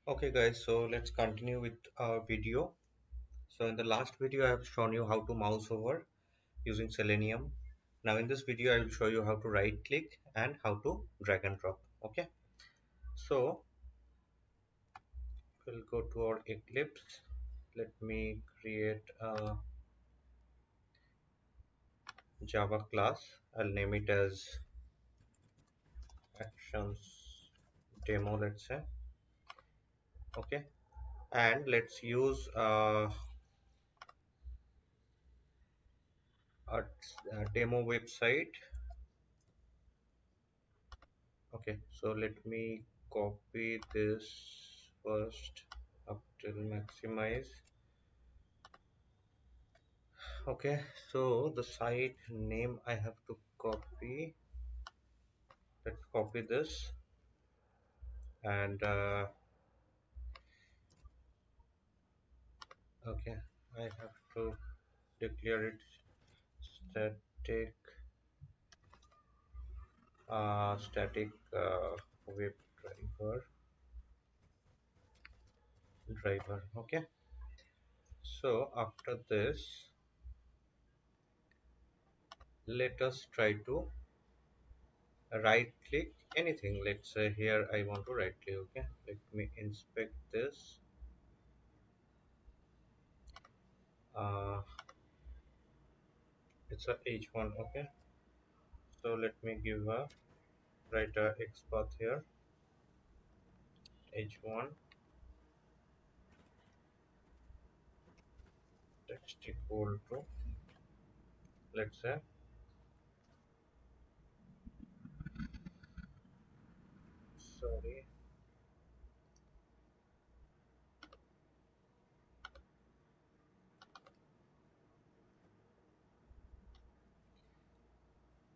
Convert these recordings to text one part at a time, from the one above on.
Okay guys, so let's continue with our video. So in the last video I have shown you how to mouse over using Selenium. Now in this video I will show you how to right click and how to drag and drop. Okay, so we'll go to our Eclipse. Let me create a Java class. I'll name it as actions demo, let's say. Okay, and let's use a demo website. Okay, so let me copy this first up till maximize. Okay, so the site name I have to copy. Let's copy this and okay, I have to declare it static static web driver. Okay, so after this, let us try to right click anything. Let's say here I want to right click. Okay, let me inspect this. uh, it's a h1. Okay, so let me give a write a XPath here, h1 text equal to, let's say, sorry,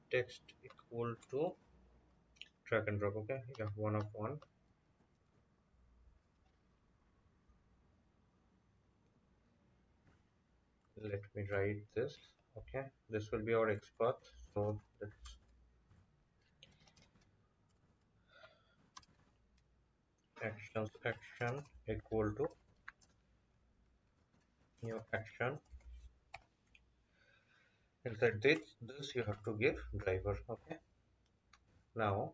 text equal to drag and drop. Okay, yeah, one of one. Let me write this. Okay, this will be our XPath. So let's actions action equal to new action. Inside this you have to give driver. Okay, now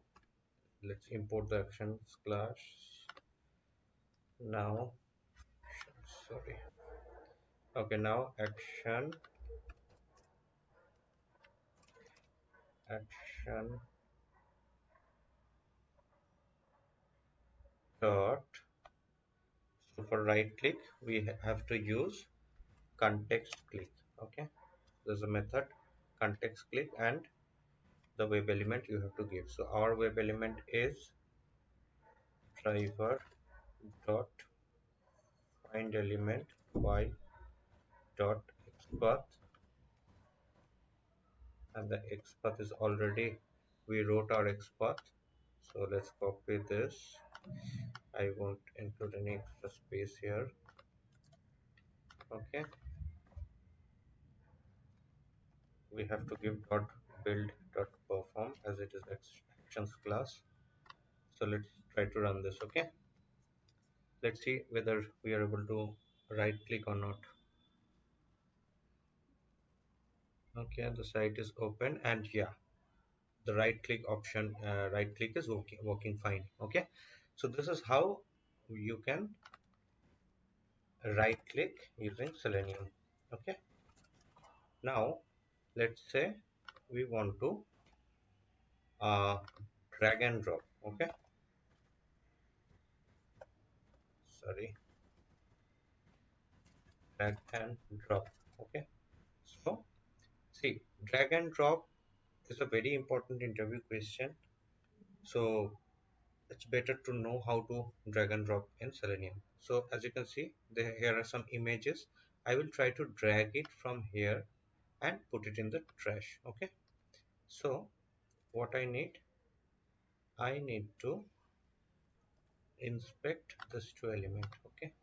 let's import the actions class. Now, sorry. Okay, now action dot. So for right click we have to use context click. Okay, there's a method context click and the web element you have to give. So our web element is driver dot find element y dot xpath, and the xpath is already, we wrote our xpath. So let's copy this. I won't include any extra space here. Okay, we have to give dot build dot perform as it is actions class. So let's try to run this. Okay, let's see whether we are able to right click or not. Okay, the site is open and yeah, the right click option, right click is working fine. Okay, so this is how you can right click using Selenium. Okay, now let's say we want to uh, drag and drop. Okay, sorry, drag and drop. Okay, so see, drag and drop is a very important interview question. So it's better to know how to drag and drop in Selenium. So as you can see, here are some images. I will try to drag it from here and put it in the trash. Okay, so what I need to inspect this two element. Okay,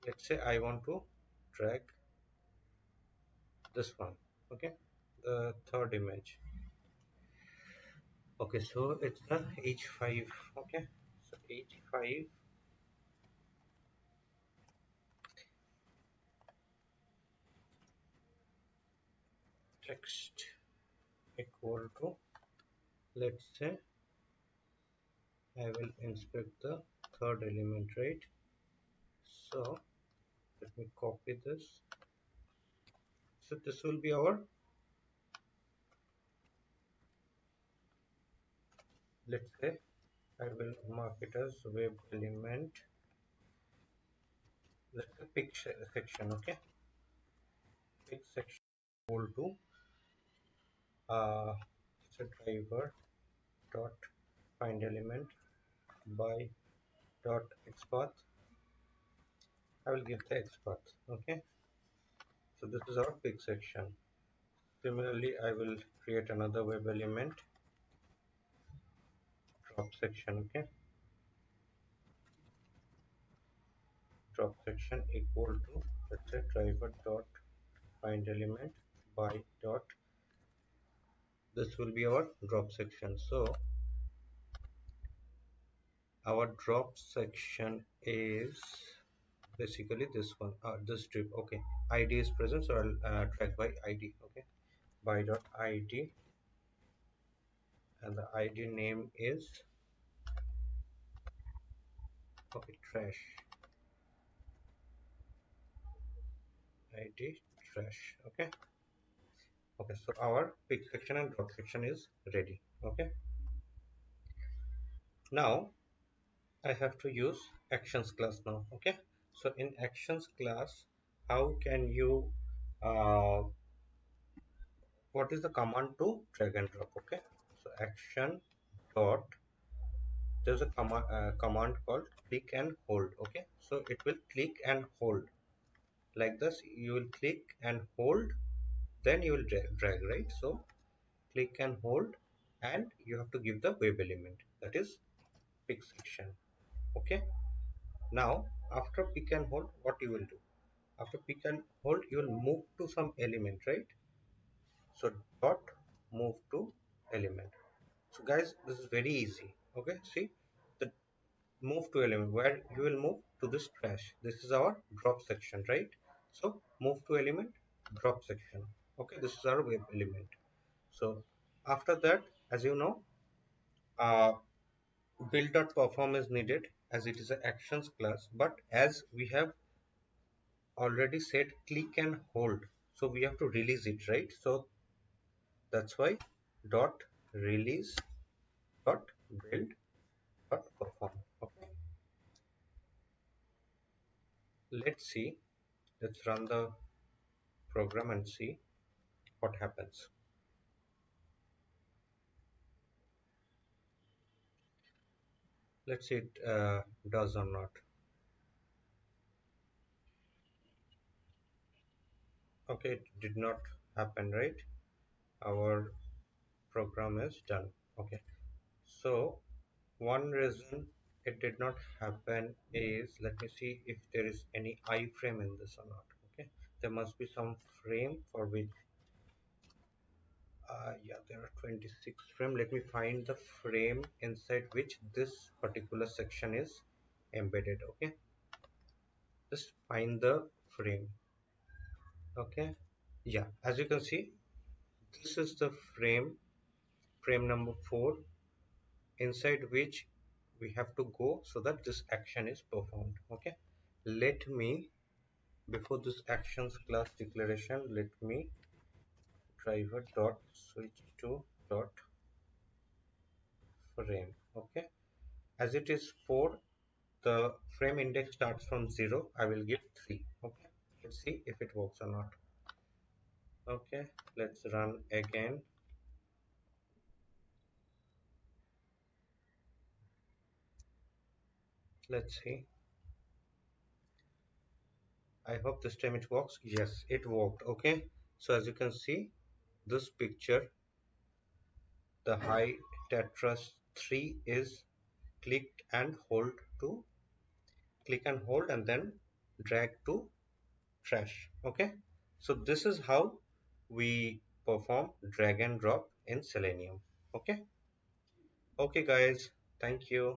let's say I want to drag this one. Okay, the third image. Okay, so it's the h5. Okay, So 85 text equal to, let's say I will inspect the third element, right? So let me copy this. So this will be our, let's say I will mark it as web element. Let's say pick section, okay? Pick section equal to it's a driver dot find element by dot xpath. I will give the xpath, okay? So this is our pick section. Similarly, I will create another web element drop section, okay? Drop section equal to, let's say driver dot find element by dot, this will be our drop section. So our drop section is basically this one, this strip, okay? ID is present, so I'll track by ID, okay? By dot ID, and the ID name is, okay, trash, ID trash, okay? Okay, so our pick section and drop section is ready, okay? Now I have to use actions class now, okay? So in actions class, how can you what is the command to drag and drop, okay? So action dot, there's a command called click and hold, okay? So it will click and hold like this. You will click and hold, then you will drag, right? So click and hold, and you have to give the web element, that is pick section, okay? Now after pick and hold, what you will do? After pick and hold, you will move to some element, right? So dot move to element. So guys, this is very easy, okay? See, the move to element, where you will move to this trash, this is our drop section, right? So move to element, drop section, okay? This is our web element. So after that, as you know, uh, build.perform is needed, as it is an actions class, but as we have already said click and hold, so we have to release it, right? So that's why dot release dot build dot perform, okay? Let's see, let's run the program and see what happens. Let's see it does or not. Okay, it did not happen, right? Our program is done, okay? So one reason it did not happen is, let me see if there is any iframe in this or not, okay? There must be some frame for which yeah, there are 26 frame. Let me find the frame inside which this particular section is embedded, okay? Just find the frame, okay? Yeah, as you can see, this is the frame number 4, inside which we have to go so that this action is performed, okay? Let me, before this actions class declaration, let me driver dot switch to dot frame, okay? As it is 4, the frame index starts from 0, I will give 3, okay? Let's see if it works or not. Okay, let's run again. Let's see. I hope this time it works. Yes, it worked, okay? So as you can see, this picture, the high tetras 3 is to click and hold and then drag to trash, okay? So this is how we perform drag and drop in Selenium, okay? Okay guys, thank you.